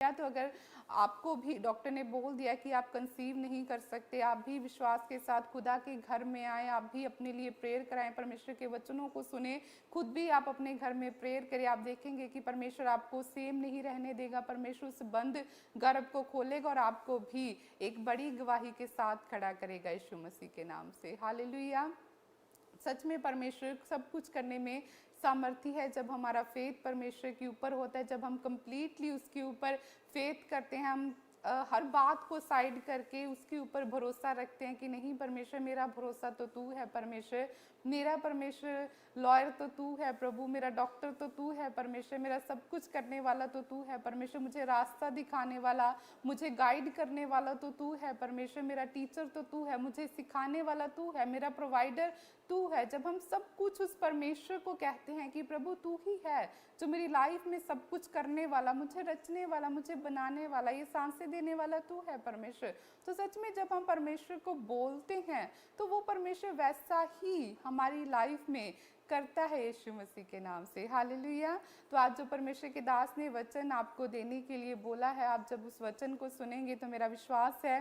या तो अगर आपको भी डॉक्टर ने बोल दिया कि आप कंसीव नहीं कर सकते, आप भी विश्वास के साथ खुदा के घर में आए, आप भी अपने लिए प्रेयर कराएं, परमेश्वर के वचनों को सुने, खुद भी आप अपने घर में प्रेयर करें। आप देखेंगे कि परमेश्वर आपको सेम नहीं रहने देगा, परमेश्वर उस बंद गर्भ को खोलेगा और आपको भी एक बड़ी गवाही के साथ खड़ा करेगा यीशु मसीह के नाम से। हालेलुया। सच में परमेश्वर सब कुछ करने में सामर्थ्य है जब हमारा फेथ परमेश्वर के ऊपर होता है, जब हम कंप्लीटली उसके ऊपर फेथ करते हैं, हम हर बात को साइड करके उसके ऊपर भरोसा रखते हैं कि नहीं परमेश्वर मेरा भरोसा तो तू है, परमेश्वर मेरा परमेश्वर लॉयर तो तू है, प्रभु मेरा डॉक्टर तो तू है, परमेश्वर मेरा सब कुछ करने वाला तो तू है, परमेश्वर मुझे रास्ता दिखाने वाला, मुझे गाइड करने वाला तो तू है, परमेश्वर मेरा टीचर तो तू है, मुझे सिखाने वाला तू है, मेरा प्रोवाइडर तू है। जब हम सब कुछ उस परमेश्वर को कहते हैं कि प्रभु तू ही है जो मेरी लाइफ में सब कुछ करने वाला, मुझे रचने वाला, मुझे बनाने वाला, ये सांसें देने वाला तू है परमेश्वर, तो सच में जब हम परमेश्वर को बोलते हैं तो वो परमेश्वर वैसा ही हमारी लाइफ में करता है यीशु मसीह के नाम से। हालेलुया। तो आज जो परमेश्वर के दास ने वचन आपको देने के लिए बोला है, आप जब उस वचन को सुनेंगे तो मेरा विश्वास है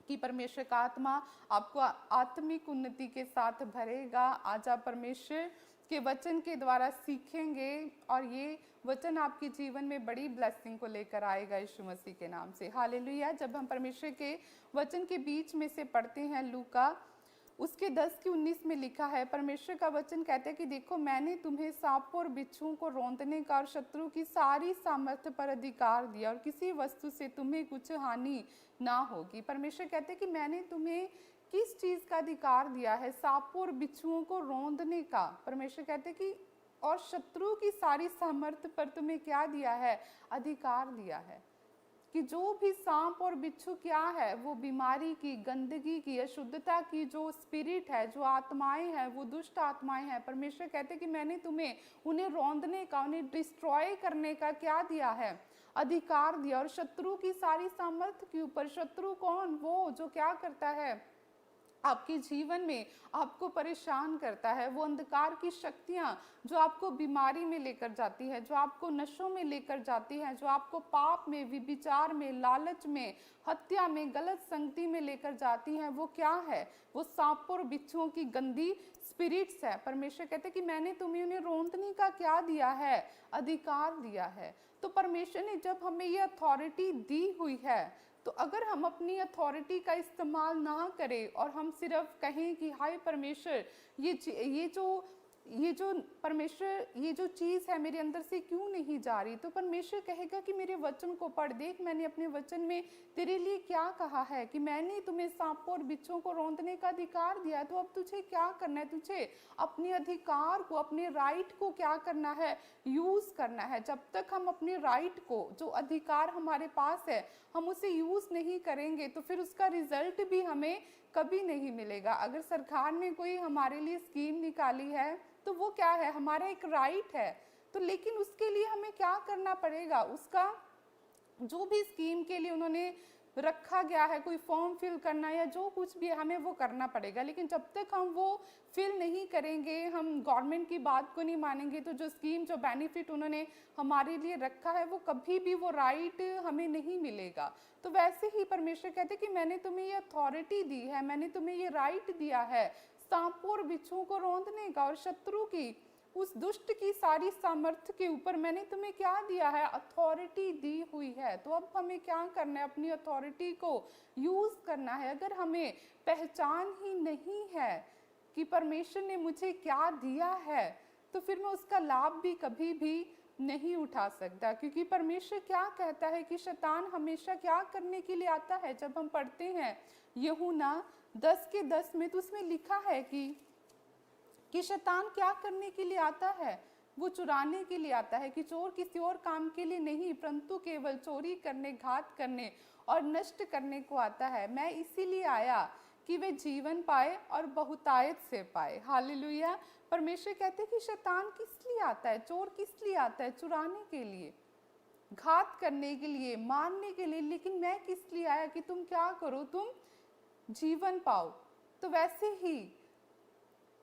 कि परमेश्वर का आत्मा आपको आत्मिक उन्नति के साथ भरेगा। आज आप परमेश्वर के वचन के द्वारा सीखेंगे और ये वचन आपके जीवन में बड़ी ब्लेसिंग को लेकर आएगा यीशु मसीह के नाम से। हालेलुया। जब हम परमेश्वर के वचन के बीच में से पढ़ते हैं लूका उसके 10:19 में लिखा है, परमेश्वर का वचन कहता है कि देखो मैंने तुम्हें सांपों और बिच्छुओं को रौंदने का और शत्रु की सारी सामर्थ्य पर अधिकार दिया और किसी वस्तु से तुम्हें कुछ हानि ना होगी। परमेश्वर कहते हैं कि मैंने तुम्हें किस चीज का अधिकार दिया है? सांपों और बिच्छुओं को रौंदने का। परमेश्वर कहते हैं कि और शत्रु की सारी सामर्थ्य पर तुम्हें क्या दिया है? अधिकार दिया है। कि जो भी सांप और बिच्छू क्या है, वो बीमारी की, गंदगी की, अशुद्धता की जो स्पिरिट है, जो आत्माएं हैं, वो दुष्ट आत्माएं हैं, परमेश्वर कहते हैं कि मैंने तुम्हें उन्हें रौंदने का, उन्हें डिस्ट्रॉय करने का क्या दिया है? अधिकार दिया। और शत्रु की सारी सामर्थ्य के ऊपर, शत्रु कौन? वो जो क्या करता है आपके जीवन में आपको परेशान करता है, वो अंधकार की शक्तियां जो आपको बीमारी में लेकर जाती है, जो आपको नशों में लेकर जाती है, जो आपको पाप में, विभिचार में, लालच में, हत्या में, गलत संगति में लेकर जाती हैं, वो क्या है? वो सांपों और बिच्छुओं की गंदी स्पिरिट्स है। परमेश्वर कहते हैं कि मैंने तुम्हें उन्हें रौंदने का क्या दिया है? अधिकार दिया है। तो परमेश्वर ने जब हमें ये अथॉरिटी दी हुई है, तो अगर हम अपनी अथॉरिटी का इस्तेमाल ना करें और हम सिर्फ कहें कि हाय परमेश्वर ये जो परमेश्वर ये जो चीज़ है मेरे अंदर से क्यों नहीं जा रही, तो परमेश्वर कहेगा कि मेरे वचन को पढ़, देख मैंने अपने वचन में तेरे लिए क्या कहा है कि मैंने तुम्हें सांपों और बिच्छों को रौंदने का अधिकार दिया है। तो अब तुझे क्या करना है? तुझे अपने अधिकार को, अपने राइट को क्या करना है? यूज़ करना है। जब तक हम अपने राइट को, जो अधिकार हमारे पास है, हम उसे यूज़ नहीं करेंगे तो फिर उसका रिजल्ट भी हमें कभी नहीं मिलेगा। अगर सरकार ने कोई हमारे लिए स्कीम निकाली है तो वो क्या है? हमारा एक राइट है। तो लेकिन उसके लिए हमें क्या करना पड़ेगा? उसका जो भी स्कीम के लिए उन्होंने रखा गया है, कोई फॉर्म फिल करना या जो कुछ भी है, हमें वो करना पड़ेगा। लेकिन जब तक हम वो फिल नहीं करेंगे, हम गवर्नमेंट की बात को नहीं मानेंगे, तो जो स्कीम, जो बेनिफिट उन्होंने हमारे लिए रखा है, वो कभी भी वो राइट हमें नहीं मिलेगा। तो वैसे ही परमेश्वर कहते हैं कि मैंने तुम्हें ये अथॉरिटी दी है, मैंने तुम्हें ये राइट दिया है सांपों और बिच्छुओं को रौंदने का और शत्रु की, उस दुष्ट की सारी सामर्थ्य के ऊपर मैंने तुम्हें क्या दिया है? अथॉरिटी दी हुई है। तो अब हमें क्या करना है? अपनी अथॉरिटी को यूज करना है। अगर हमें पहचान ही नहीं है कि परमेश्वर ने मुझे क्या दिया है, तो फिर मैं उसका लाभ भी कभी भी नहीं उठा सकता। क्योंकि परमेश्वर क्या कहता है कि शैतान हमेशा क्या करने के लिए आता है? जब हम पढ़ते हैं यूहन्ना 10:10 में, तो उसमें लिखा है कि शैतान क्या करने के लिए आता है? वो चुराने के लिए आता है, कि चोर किसी और काम के लिए नहीं, परंतु केवल चोरी करने, घात करने और नष्ट करने को आता है। मैं इसीलिए आया कि वे जीवन पाए और बहुतायत से पाए। हालेलुया। परमेश्वर कहते हैं कि शैतान किस लिए आता है? चोर किस लिए आता है? चुराने के लिए, घात करने के लिए, मारने के लिए। लेकिन मैं किस लिए आया? कि तुम क्या करो? तुम जीवन पाओ। तो वैसे ही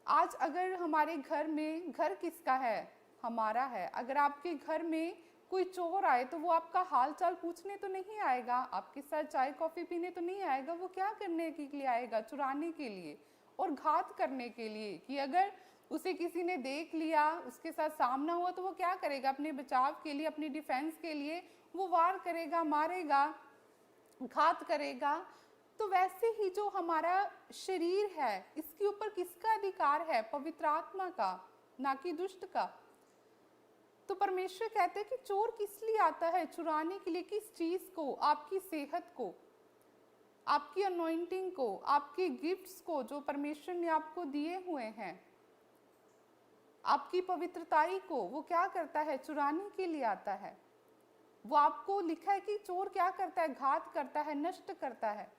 आज अगर हमारे घर में, घर किसका है? हमारा है। अगर आपके घर में कोई चोर आए तो वो आपका हाल चाल पूछने तो नहीं आएगा, आपके साथ चाय कॉफी पीने तो नहीं आएगा। वो क्या करने के लिए आएगा? चुराने के लिए और घात करने के लिए। कि अगर उसे किसी ने देख लिया, उसके साथ सामना हुआ, तो वो क्या करेगा? अपने बचाव के लिए, अपनी डिफेंस के लिए वो वार करेगा, मारेगा, घात करेगा। तो वैसे ही जो हमारा शरीर है, इसके ऊपर किसका अधिकार है? पवित्र आत्मा का, ना कि दुष्ट का। तो परमेश्वर कहते हैं कि चोर किस लिए आता है? चुराने के लिए। किस चीज को? आपकी सेहत को, आपकी अनॉइंटिंग को, आपके गिफ्ट्स को जो परमेश्वर ने आपको दिए हुए हैं, आपकी पवित्रताई को। वो क्या करता है? चुराने के लिए आता है। वो आपको लिखा है कि चोर क्या करता है? घात करता है, नष्ट करता है।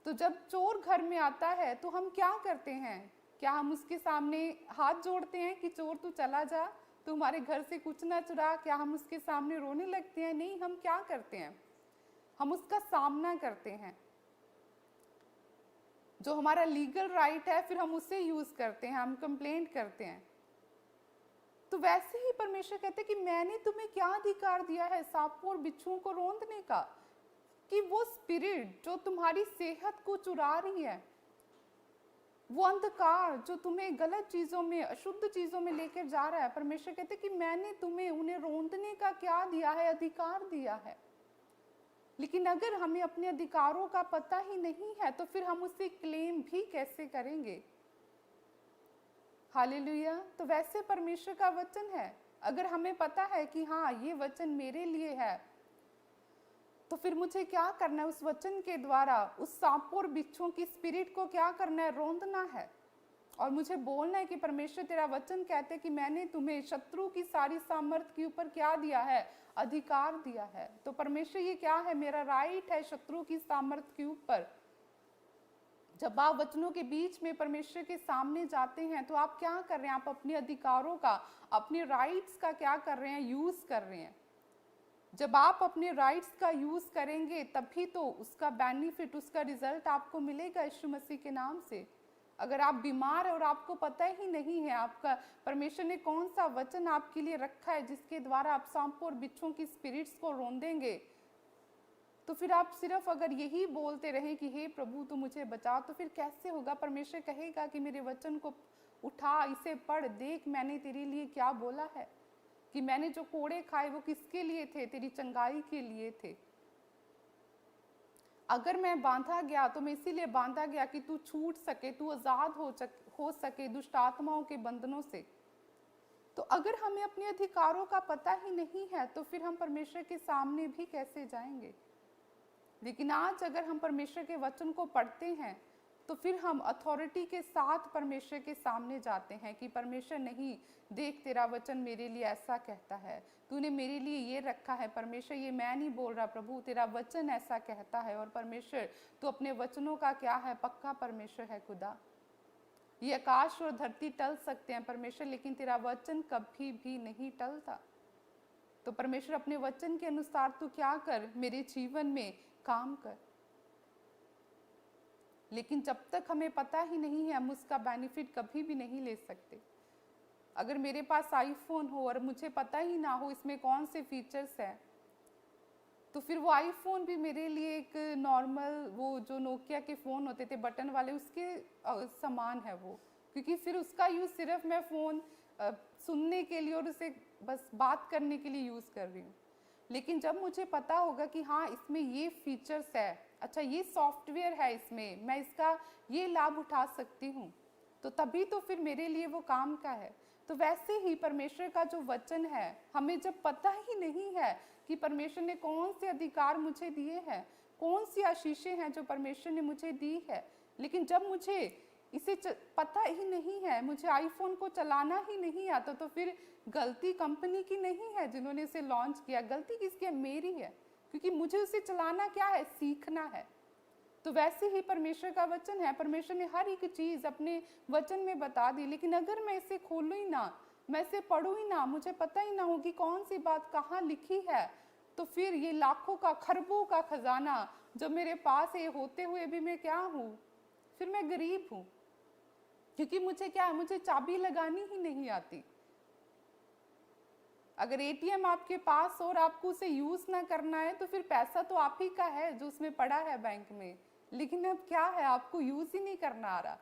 तो जब चोर घर में आता है तो हम क्या करते हैं? क्या हम उसके सामने हाथ जोड़ते हैं कि चोर तू चला जा, तू हमारे घर से कुछ ना चुरा? क्या हम उसके सामने रोने लगते हैं? नहीं, हम क्या करते हैं? हम उसका सामना करते हैं। जो हमारा लीगल राइट है, फिर हम उसे यूज करते हैं, हम कंप्लेंट करते हैं। तो वैसे ही परमेश्वर कहते हैं कि मैंने तुम्हें क्या अधिकार दिया है सांपों और बिच्छुओं को रौंदने का? कि वो स्पिरिट जो तुम्हारी सेहत को चुरा रही है, वो अंधकार जो तुम्हें गलत चीजों में, अशुद्ध चीजों में लेकर जा रहा है, परमेश्वर कहते हैं कि मैंने तुम्हें उन्हें रौंदने का क्या दिया है? अधिकार दिया है। लेकिन अगर हमें अपने अधिकारों का पता ही नहीं है तो फिर हम उसे क्लेम भी कैसे करेंगे? हालेलुया। तो वैसे परमेश्वर का वचन है, अगर हमें पता है कि हाँ ये वचन मेरे लिए है, तो फिर मुझे क्या करना है? उस वचन के द्वारा उस सांपों और बिच्छुओं की स्पिरिट को क्या करना है? रौंदना है। और मुझे बोलना है कि परमेश्वर तेरा वचन कहते हैं कि मैंने तुम्हें शत्रु की सारी सामर्थ के ऊपर क्या दिया है? अधिकार दिया है। तो परमेश्वर ये क्या है? मेरा राइट है शत्रु की सामर्थ के ऊपर। जब आप वचनों के बीच में परमेश्वर के सामने जाते हैं तो आप क्या कर रहे हैं? आप अपने अधिकारों का, अपने राइट्स का क्या कर रहे हैं? यूज कर रहे हैं। जब आप अपने राइट्स का यूज करेंगे तभी तो उसका बेनिफिट, उसका रिजल्ट आपको मिलेगा यीशु मसीह के नाम से। अगर आप बीमार है और आपको पता ही नहीं है आपका परमेश्वर ने कौन सा वचन आपके लिए रखा है जिसके द्वारा आप सांपों और बिच्छुओं की स्पिरिट्स को रौंदेंगे, तो फिर आप सिर्फ अगर यही बोलते रहें कि हे प्रभु तू मुझे बचा, तो फिर कैसे होगा? परमेश्वर कहेगा कि मेरे वचन को उठा, इसे पढ़, देख मैंने तेरे लिए क्या बोला है, कि मैंने जो कोड़े खाए वो किसके लिए थे? तेरी चंगाई के लिए थे। अगर मैं बांधा गया तो मैं इसीलिए बांधा गया कि तू छूट सके, तू आजाद हो सके दुष्ट आत्माओं के बंधनों से। तो अगर हमें अपने अधिकारों का पता ही नहीं है तो फिर हम परमेश्वर के सामने भी कैसे जाएंगे? लेकिन आज अगर हम परमेश्वर के वचन को पढ़ते हैं तो फिर हम अथॉरिटी के साथ परमेश्वर के सामने जाते हैं कि परमेश्वर नहीं, देख तेरा वचन मेरे लिए ऐसा कहता है, तूने मेरे लिए ये रखा है। परमेश्वर ये मैं नहीं बोल रहा प्रभु, तेरा वचन ऐसा कहता है। और परमेश्वर तो अपने वचनों का क्या है? पक्का परमेश्वर है खुदा। ये आकाश और धरती टल सकते हैं परमेश्वर, लेकिन तेरा वचन कभी भी नहीं टलता। तो परमेश्वर अपने वचन के अनुसार तू क्या कर? मेरे जीवन में काम कर। लेकिन जब तक हमें पता ही नहीं है हम उसका बेनिफिट कभी भी नहीं ले सकते। अगर मेरे पास आईफोन हो और मुझे पता ही ना हो इसमें कौन से फीचर्स हैं, तो फिर वो आईफोन भी मेरे लिए एक नॉर्मल, वो जो नोकिया के फ़ोन होते थे बटन वाले, उसके समान है वो। क्योंकि फिर उसका यूज़ सिर्फ मैं फ़ोन सुनने के लिए और उसे बस बात करने के लिए यूज़ कर रही हूँ। लेकिन जब मुझे पता होगा कि हाँ इसमें ये फीचर्स है, अच्छा ये सॉफ्टवेयर है इसमें, मैं इसका ये लाभ उठा सकती हूँ, तो तभी तो फिर मेरे लिए वो काम का है। तो वैसे ही परमेश्वर का जो वचन है, हमें जब पता ही नहीं है कि परमेश्वर ने कौन से अधिकार मुझे दिए हैं, कौन सी आशीषें हैं जो परमेश्वर ने मुझे दी है, लेकिन जब मुझे इसे पता ही नहीं है, मुझे आईफोन को चलाना ही नहीं आता, तो फिर गलती कंपनी की नहीं है जिन्होंने इसे लॉन्च किया, गलती किसकी है? मेरी है। क्योंकि मुझे उसे चलाना क्या है? सीखना है। तो वैसे ही परमेश्वर का वचन है, परमेश्वर ने हर एक चीज अपने वचन में बता दी, लेकिन अगर मैं इसे खोलूं ही ना, मैं इसे पढ़ूं ही ना, मुझे पता ही ना हो कि कौन सी बात कहाँ लिखी है, तो फिर ये लाखों का, खरबों का खजाना जो मेरे पास है होते हुए भी मैं क्या हूँ? फिर मैं गरीब हूँ। क्योंकि मुझे क्या है? मुझे चाबी लगानी ही नहीं आती। अगर एटीएम आपके पास और आपको उसे यूज ना करना है तो फिर पैसा तो आप ही का है जो उसमें पड़ा है बैंक में, लेकिन अब क्या है, आपको यूज ही नहीं करना आ रहा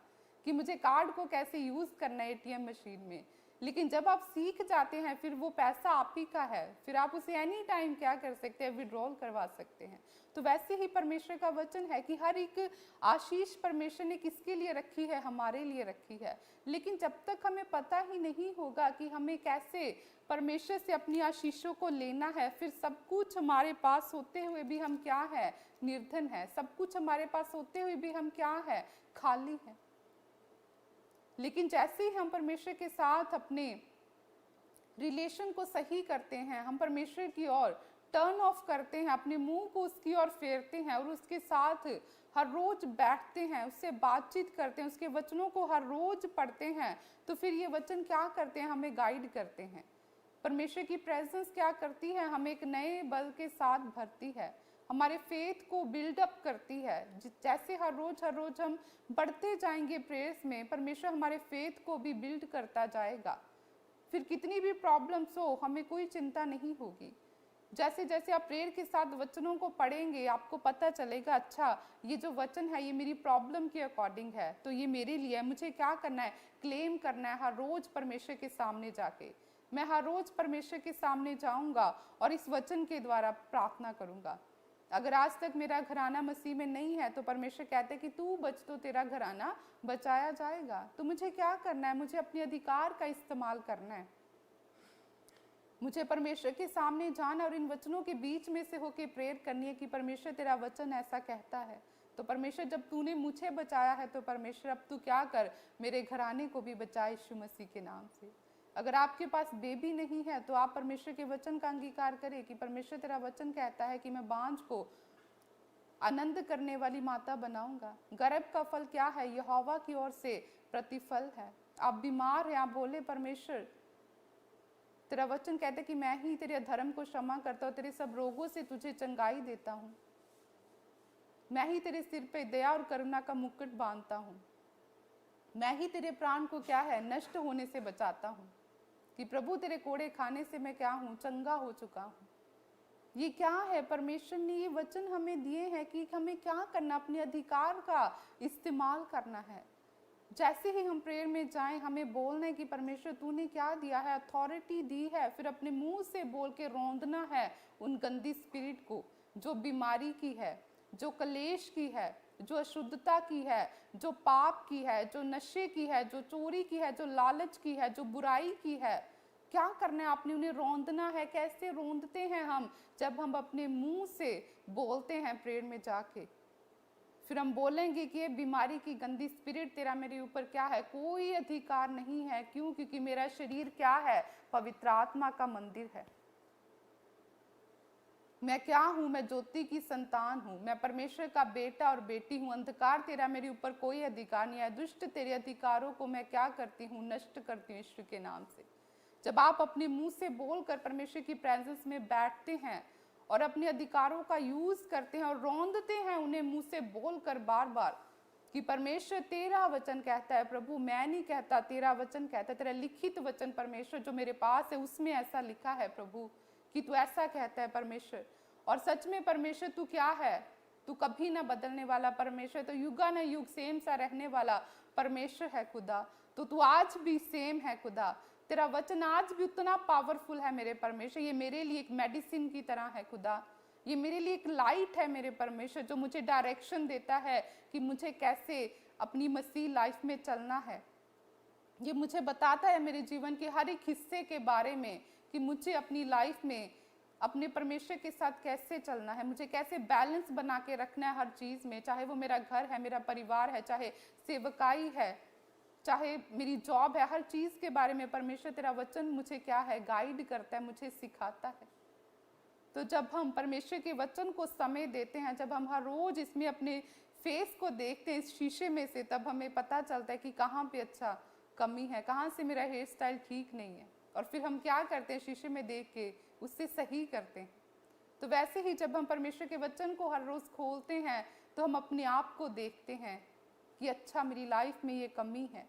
कि मुझे कार्ड को कैसे यूज करना है एटीएम मशीन में। लेकिन जब आप सीख जाते हैं फिर वो पैसा आप ही का है, फिर आप उसे एनी टाइम क्या कर सकते हैं, विड्रॉल करवा सकते हैं। तो वैसे ही परमेश्वर का वचन है कि हर एक आशीष परमेश्वर ने किसके लिए रखी है, हमारे लिए रखी है। लेकिन जब तक हमें पता ही नहीं होगा कि हमें कैसे परमेश्वर से अपनी आशीषों को लेना है, फिर सब कुछ हमारे पास होते हुए भी हम क्या है, निर्धन है। सब कुछ हमारे पास होते हुए भी हम क्या है, खाली है। लेकिन जैसे ही हम परमेश्वर के साथ अपने रिलेशन को सही करते हैं, हम परमेश्वर की ओर टर्न ऑफ करते हैं, अपने मुंह को उसकी ओर फेरते हैं और उसके साथ हर रोज बैठते हैं, उससे बातचीत करते हैं, उसके वचनों को हर रोज पढ़ते हैं, तो फिर ये वचन क्या करते हैं, हमें गाइड करते हैं। परमेश्वर की प्रेजेंस क्या करती है, हमें एक नए बल के साथ भरती है, हमारे फेथ को बिल्डअप करती है। जैसे हर रोज हम बढ़ते जाएंगे प्रेयर्स में, परमेश्वर हमारे फेथ को भी बिल्ड करता जाएगा। फिर कितनी भी प्रॉब्लम्स हो, हमें कोई चिंता नहीं होगी। जैसे जैसे आप प्रेयर के साथ वचनों को पढ़ेंगे, आपको पता चलेगा अच्छा ये जो वचन है ये मेरी प्रॉब्लम के अकॉर्डिंग है, तो ये मेरे लिए है। मुझे क्या करना है, क्लेम करना है हर रोज परमेश्वर के सामने जाके। मैं हर रोज परमेश्वर के सामने जाऊंगा और इस वचन के द्वारा प्रार्थना करूंगा। अगर आज तक मेरा घराना मसीह में नहीं है तो परमेश्वर कहते हैं कि तू बच तो तेरा घराना बचाया जाएगा। तो मुझे क्या करना है, मुझे अपने अधिकार का इस्तेमाल करना है। मुझे परमेश्वर के सामने जाना और इन वचनों के बीच में से होके प्रेयर करनी है कि परमेश्वर तेरा वचन ऐसा कहता है। तो परमेश्वर जब तूने मुझे बचाया है तो परमेश्वर अब तू क्या कर, मेरे घराने को भी बचा यीशु मसीह के नाम से। अगर आपके पास बेबी नहीं है तो आप परमेश्वर के वचन का अंगीकार करें कि परमेश्वर तेरा वचन कहता है कि मैं बांझ को आनंद करने वाली माता बनाऊंगा। गर्भ का फल क्या है, यहोवा की ओर से प्रतिफल है। आप बीमार हैं, आप बोले परमेश्वर तेरा वचन कहता है कि मैं ही तेरे धर्म को क्षमा करता हूँ, तेरे सब रोगों से तुझे चंगाई देता हूँ। मैं ही तेरे सिर पे दया और करुणा का मुकुट बांधता हूँ। मैं ही तेरे प्राण को क्या है, नष्ट होने से बचाता हूँ। कि प्रभु तेरे कोड़े खाने से मैं क्या हूँ, चंगा हो चुका हूँ। ये क्या है, परमेश्वर ने ये वचन हमें दिए हैं कि हमें क्या करना, अपने अधिकार का इस्तेमाल करना है। जैसे ही हम प्रेयर में जाएं, हमें बोलना है कि परमेश्वर तूने क्या दिया है, अथॉरिटी दी है। फिर अपने मुंह से बोल के रौंदना है उन गंदी स्पिरिट को जो बीमारी की है, जो कलेश की है, जो अशुद्धता की है, जो पाप की है, जो नशे की है, जो चोरी की है, जो लालच की है, जो बुराई की है। क्या करना है, आपने उन्हें रौंदना है। कैसे रौंदते हैं हम, जब हम अपने मुंह से बोलते हैं प्रेयर में जाके। फिर हम बोलेंगे कि ये बीमारी की गंदी स्पिरिट तेरा मेरे ऊपर क्या है, कोई अधिकार नहीं है। क्यों? क्योंकि मेरा शरीर क्या है, पवित्र आत्मा का मंदिर है। मैं क्या हूं, मैं ज्योति की संतान हूं, मैं परमेश्वर का बेटा और बेटी हूं। अंधकार तेरा मेरे ऊपर कोई अधिकार नहीं है। दुष्ट तेरे अधिकारों को मैं क्या करती हूँ, नष्ट करती हूँ यीशु के नाम से। जब आप अपने मुंह से बोलकर परमेश्वर की प्रेजेंस में बैठते हैं और अपने अधिकारों का यूज करते हैं और रौंदते हैं उन्हें मुंह से बोलकर बार बार कि परमेश्वर तेरा वचन कहता है, प्रभु मैं नहीं कहता, तेरा वचन कहता है, तेरा लिखित वचन परमेश्वर जो मेरे पास है उसमें ऐसा लिखा है प्रभु कि तू ऐसा कहता है परमेश्वर। और सच में परमेश्वर तू क्या है, तू कभी ना बदलने वाला परमेश्वर, तो युगा न युग सेम सा रहने वाला परमेश्वर है खुदा। तो तू आज भी सेम है खुदा, तेरा वचन आज भी उतना पावरफुल है मेरे परमेश्वर। ये मेरे लिए एक मेडिसिन की तरह है खुदा, ये मेरे लिए एक लाइट है मेरे परमेश्वर, जो मुझे डायरेक्शन देता है कि मुझे कैसे अपनी मसीह लाइफ में चलना है। ये मुझे बताता है मेरे जीवन के हर एक हिस्से के बारे में कि मुझे अपनी लाइफ में अपने परमेश्वर के साथ कैसे चलना है, मुझे कैसे बैलेंस बना के रखना है हर चीज़ में। चाहे वो मेरा घर है, मेरा परिवार है, चाहे सेवकाई है, चाहे मेरी जॉब है, हर चीज़ के बारे में परमेश्वर तेरा वचन मुझे क्या है, गाइड करता है, मुझे सिखाता है। तो जब हम परमेश्वर के वचन को समय देते हैं, जब हम हर रोज इसमें अपने फेस को देखते हैं इस शीशे में से, तब हमें पता चलता है कि कहाँ पे अच्छा कमी है, कहाँ से मेरा हेयर स्टाइल ठीक नहीं है। और फिर हम क्या करते हैं, शीशे में देख के उससे सही करते हैं। तो वैसे ही जब हम परमेश्वर के वचन को हर रोज खोलते हैं तो हम अपने आप को देखते हैं कि अच्छा मेरी लाइफ में ये कमी है।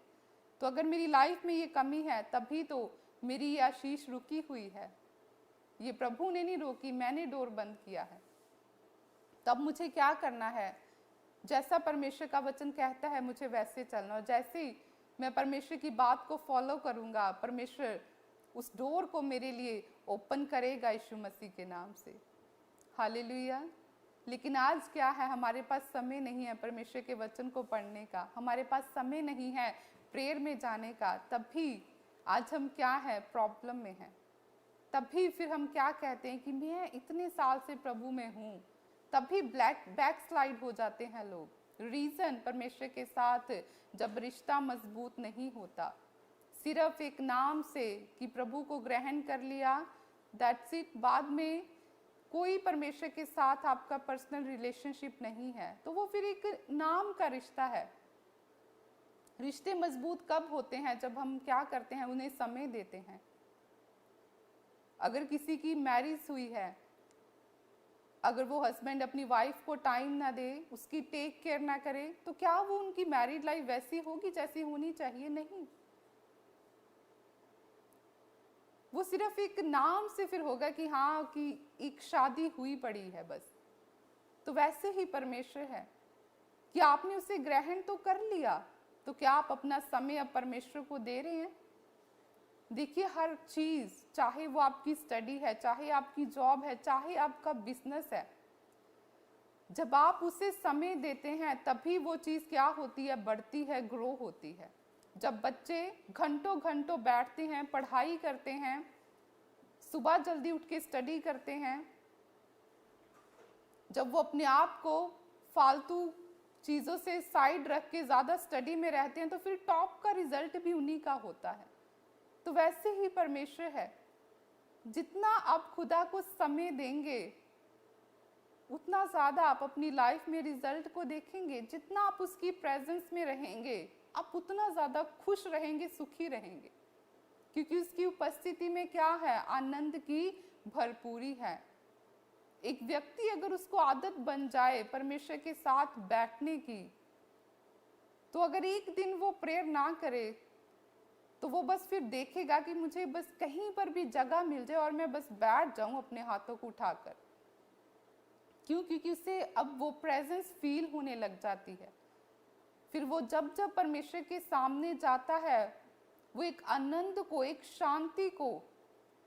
तो अगर मेरी लाइफ में ये कमी है तभी तो मेरी ये आशीष रुकी हुई है। ये प्रभु ने नहीं रोकी, मैंने डोर बंद किया है। तब मुझे क्या करना है? जैसा परमेश्वर का वचन कहता है मुझे वैसे चलना, और जैसे ही मैं परमेश्वर की बात को फॉलो करूंगा, परमेश्वर उस डोर को मेरे लिए ओपन करेगा यीशु मसीह के नाम से। हालेलुया। लेकिन आज क्या है, हमारे पास समय नहीं है परमेश्वर के वचन को पढ़ने का, हमारे पास समय नहीं है प्रेयर में जाने का। तब भी आज हम क्या है, प्रॉब्लम में हैं। तब भी फिर हम क्या कहते हैं कि मैं इतने साल से प्रभु में हूँ, तब भी बैक स्लाइड हो जाते हैं लोग। रीजन, परमेश्वर के साथ जब रिश्ता मजबूत नहीं होता, सिर्फ एक नाम से कि प्रभु को ग्रहण कर लिया, दैट्स इट, बाद में कोई परमेश्वर के साथ आपका पर्सनल रिलेशनशिप नहीं है, तो वो फिर एक नाम का रिश्ता है। रिश्ते मजबूत कब होते हैं? जब हम क्या करते हैं, उन्हें समय देते हैं। अगर किसी की मैरिज हुई है, अगर वो हस्बैंड अपनी वाइफ को टाइम ना दे, उसकी टेक केयर ना करे, तो क्या वो उनकी मैरिड लाइफ वैसी होगी जैसी होनी चाहिए? नहीं, वो सिर्फ एक नाम से फिर होगा कि हाँ, कि एक शादी हुई पड़ी है बस। तो वैसे ही परमेश्वर है कि आपने उसे ग्रहण तो कर लिया, तो क्या आप अपना समय अब परमेश्वर को दे रहे हैं? देखिए, हर चीज, चाहे वो आपकी स्टडी है, चाहे आपकी जॉब है, चाहे आपका बिजनेस है, जब आप उसे समय देते हैं तभी वो चीज क्या होती है, बढ़ती है, ग्रो होती है। जब बच्चे घंटों घंटों बैठते हैं, पढ़ाई करते हैं, सुबह जल्दी उठ के स्टडी करते हैं, जब वो अपने आप को फालतू चीज़ों से साइड रख के ज़्यादा स्टडी में रहते हैं, तो फिर टॉप का रिजल्ट भी उन्हीं का होता है। तो वैसे ही परमेश्वर है, जितना आप खुदा को समय देंगे उतना ज़्यादा आप अपनी लाइफ में रिजल्ट को देखेंगे। जितना आप उसकी प्रेजेंस में रहेंगे, आप उतना ज़्यादा खुश रहेंगे, सुखी रहेंगे, क्योंकि उसकी उपस्थिति में क्या है, आनंद की भरपूरी है। एक व्यक्ति अगर उसको आदत बन जाए परमेश्वर के साथ बैठने की, तो अगर एक दिन वो प्रेयर ना करे, तो वो बस फिर देखेगा कि मुझे बस कहीं पर भी जगह मिल जाए और मैं बस बैठ जाऊं अपने हाथों को उठाकर। क्यों? क्योंकि उसे अब वो प्रेजेंस फील होने लग जाती है। फिर वो जब जब परमेश्वर के सामने जाता है, वो एक आनंद को, एक शांति को,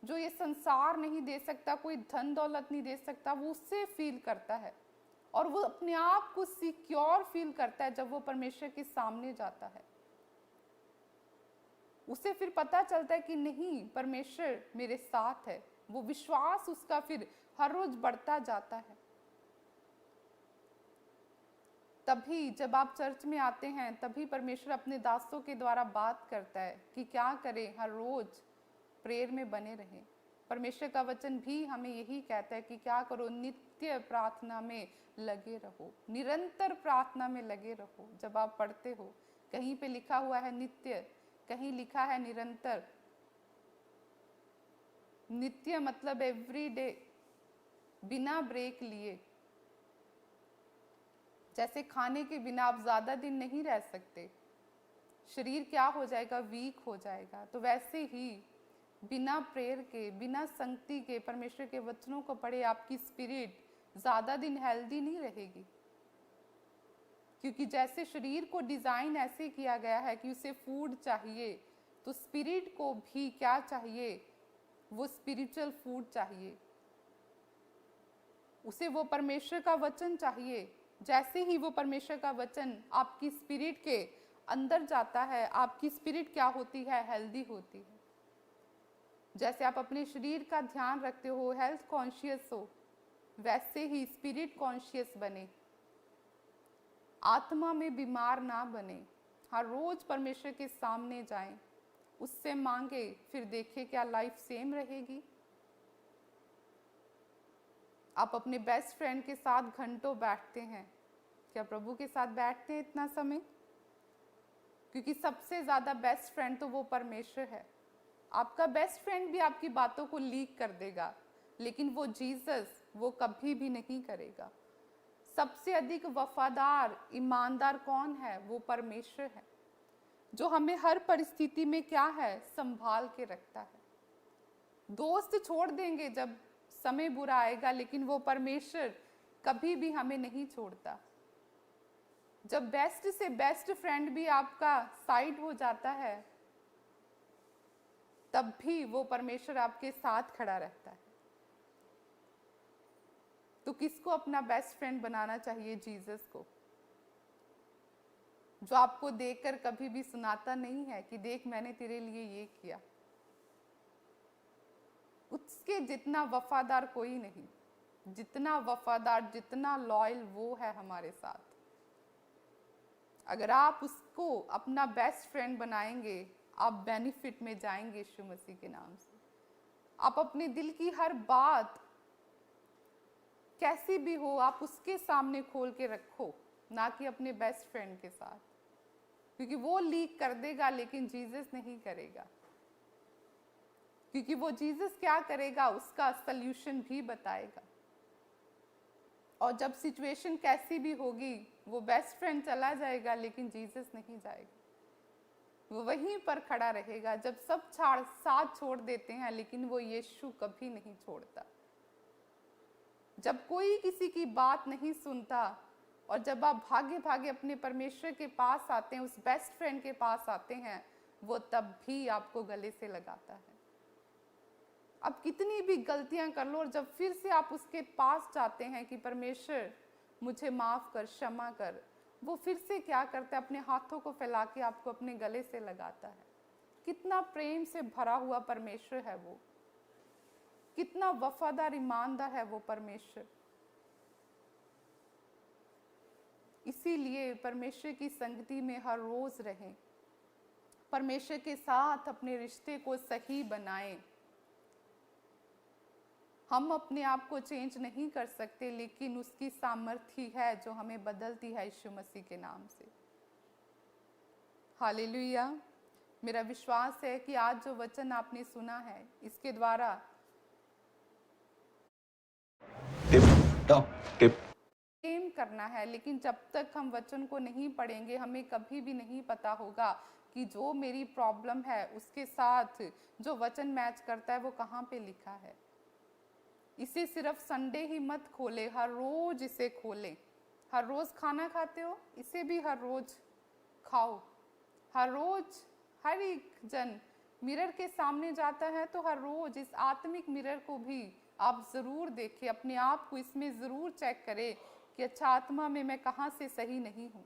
जो ये संसार नहीं दे सकता, कोई धन दौलत नहीं दे सकता, वो उससे फील करता है। और वो अपने आप को सिक्योर फील करता है जब वो परमेश्वर के सामने जाता है। उसे फिर पता चलता है कि नहीं, परमेश्वर मेरे साथ है। वो विश्वास उसका फिर हर रोज बढ़ता जाता है। तभी जब आप चर्च में आते हैं, तभी परमेश्वर अपने दासों के द्वारा बात करता है कि क्या करें, हर रोज प्रेयर में बने रहें। परमेश्वर का वचन भी हमें यही कहता है कि क्या करो, नित्य प्रार्थना में लगे रहो, निरंतर प्रार्थना में लगे रहो। जब आप पढ़ते हो, कहीं पे लिखा हुआ है नित्य, कहीं लिखा है निरंतर। नित्य मतलब एवरी डे, बिना ब्रेक लिए। जैसे खाने के बिना आप ज्यादा दिन नहीं रह सकते, शरीर क्या हो जाएगा, वीक हो जाएगा। तो वैसे ही बिना प्रेयर के, बिना संगति के परमेश्वर के वचनों को पढ़े आपकी स्पिरिट ज्यादा दिन हेल्दी नहीं रहेगी। क्योंकि जैसे शरीर को डिजाइन ऐसे किया गया है कि उसे फूड चाहिए, तो स्पिरिट को भी क्या चाहिए, वो स्पिरिचुअल फूड चाहिए। उसे वो परमेश्वर का वचन चाहिए। जैसे ही वो परमेश्वर का वचन आपकी स्पिरिट के अंदर जाता है, आपकी स्पिरिट क्या होती है, हेल्दी होती है। जैसे आप अपने शरीर का ध्यान रखते हो, हेल्थ कॉन्शियस हो, वैसे ही स्पिरिट कॉन्शियस बने, आत्मा में बीमार ना बने। हर रोज परमेश्वर के सामने जाएं, उससे मांगे, फिर देखें क्या लाइफ सेम रहेगी। आप अपने बेस्ट फ्रेंड के साथ घंटों बैठते हैं, क्या प्रभु के साथ बैठते हैं इतना समय? क्योंकि सबसे ज्यादा बेस्ट फ्रेंड तो वो परमेश्वर है। आपका बेस्ट फ्रेंड भी आपकी बातों को लीक कर देगा, लेकिन वो जीसस वो कभी भी नहीं करेगा। सबसे अधिक वफादार, ईमानदार कौन है? वो परमेश्वर है, जो हमें हर परिस्थिति में क्या है, संभाल के रखता है। दोस्त छोड़ देंगे जब समय बुरा आएगा, लेकिन वो परमेश्वर कभी भी हमें नहीं छोड़ता। जब बेस्ट से बेस्ट फ्रेंड भी आपका साइड हो जाता है, तब भी वो परमेश्वर आपके साथ खड़ा रहता है। तो किसको अपना बेस्ट फ्रेंड बनाना चाहिए? जीसस को, जो आपको देखकर कभी भी सुनाता नहीं है कि देख मैंने तेरे लिए ये किया। उसके जितना वफादार कोई नहीं, जितना वफादार, जितना लॉयल वो है हमारे साथ। अगर आप उसको अपना बेस्ट फ्रेंड बनाएंगे, आप बेनिफिट में जाएंगे यीशु मसीह के नाम से। आप अपने दिल की हर बात कैसी भी हो, आप उसके सामने खोल के रखो, ना कि अपने बेस्ट फ्रेंड के साथ, क्योंकि वो लीक कर देगा लेकिन जीसस नहीं करेगा। क्योंकि वो जीसस क्या करेगा, उसका सल्यूशन भी बताएगा। और जब सिचुएशन कैसी भी होगी, वो बेस्ट फ्रेंड चला जाएगा लेकिन जीसस नहीं जाएगा। वो वहीं पर खड़ा रहेगा। जब सब साथ छोड़ देते हैं, लेकिन वो यीशु कभी नहीं छोड़ता। जब कोई किसी की बात नहीं सुनता, और जब आप भागे भागे अपने परमेश्वर के पास आते हैं, उस बेस्ट फ्रेंड के पास आते हैं, वो तब भी आपको गले से लगाता है। आप कितनी भी गलतियां कर लो, और जब फिर से आप उसके पास जाते हैं कि परमेश्वर मुझे माफ कर, क्षमा कर, वो फिर से क्या करता है? अपने हाथों को फैला के आपको अपने गले से लगाता है। कितना प्रेम से भरा हुआ परमेश्वर है वो, कितना वफादार, ईमानदार है वो परमेश्वर। इसीलिए परमेश्वर की संगति में हर रोज रहें, परमेश्वर के साथ अपने रिश्ते को सही बनाएं। हम अपने आप को चेंज नहीं कर सकते, लेकिन उसकी सामर्थ्य है जो हमें बदलती है यीशु मसीह के नाम से। हालेलुया। मेरा विश्वास है कि आज जो वचन आपने सुना है, इसके द्वारा प्रेम करना है। लेकिन जब तक हम वचन को नहीं पढ़ेंगे, हमें कभी भी नहीं पता होगा कि जो मेरी प्रॉब्लम है उसके साथ जो वचन मैच करता है वो कहाँ पे लिखा है। इसे सिर्फ संडे ही मत खोले, हर रोज इसे खोलें। हर रोज खाना खाते हो, इसे भी हर रोज खाओ। हर रोज हर एक जन मिरर के सामने जाता है, तो हर रोज इस आत्मिक मिरर को भी आप जरूर देखें, अपने आप को इसमें जरूर चेक करें कि अच्छा आत्मा में मैं कहाँ से सही नहीं हूँ।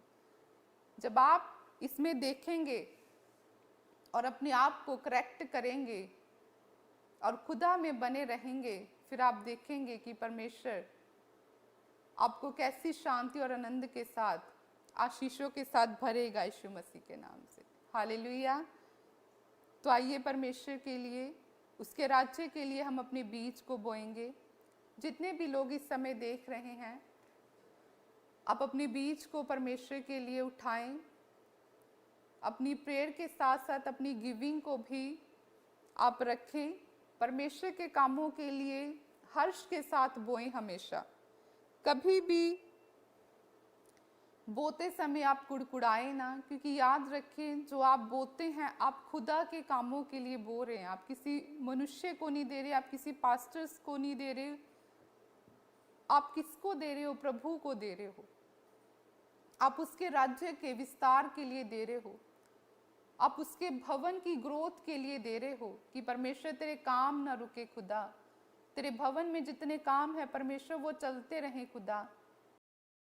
जब आप इसमें देखेंगे और अपने आप को करेक्ट करेंगे और खुदा में बने रहेंगे, फिर आप देखेंगे कि परमेश्वर आपको कैसी शांति और आनंद के साथ, आशीषों के साथ भरेगा यीशु मसीह के नाम से। हालेलुया। तो आइए परमेश्वर के लिए, उसके राज्य के लिए हम अपने बीज को बोएंगे। जितने भी लोग इस समय देख रहे हैं, आप अपने बीज को परमेश्वर के लिए उठाएं। अपनी प्रेयर के साथ साथ अपनी गिविंग को भी आप रखें। परमेश्वर के कामों के लिए हर्ष के साथ बोएं हमेशा। कभी भी बोते समय आप कुड़कुड़ाए ना, क्योंकि याद रखें जो आप बोते हैं आप खुदा के कामों के लिए बो रहे हैं। आप किसी मनुष्य को नहीं दे रहे, आप किसी पास्टर्स को नहीं दे रहे, आप किसको दे रहे हो? प्रभु को दे रहे हो। आप उसके राज्य के विस्तार के लिए दे रहे हो, आप उसके भवन की ग्रोथ के लिए दे रहे हो कि परमेश्वर तेरे काम ना रुके खुदा, तेरे भवन में जितने काम है परमेश्वर वो चलते रहें खुदा।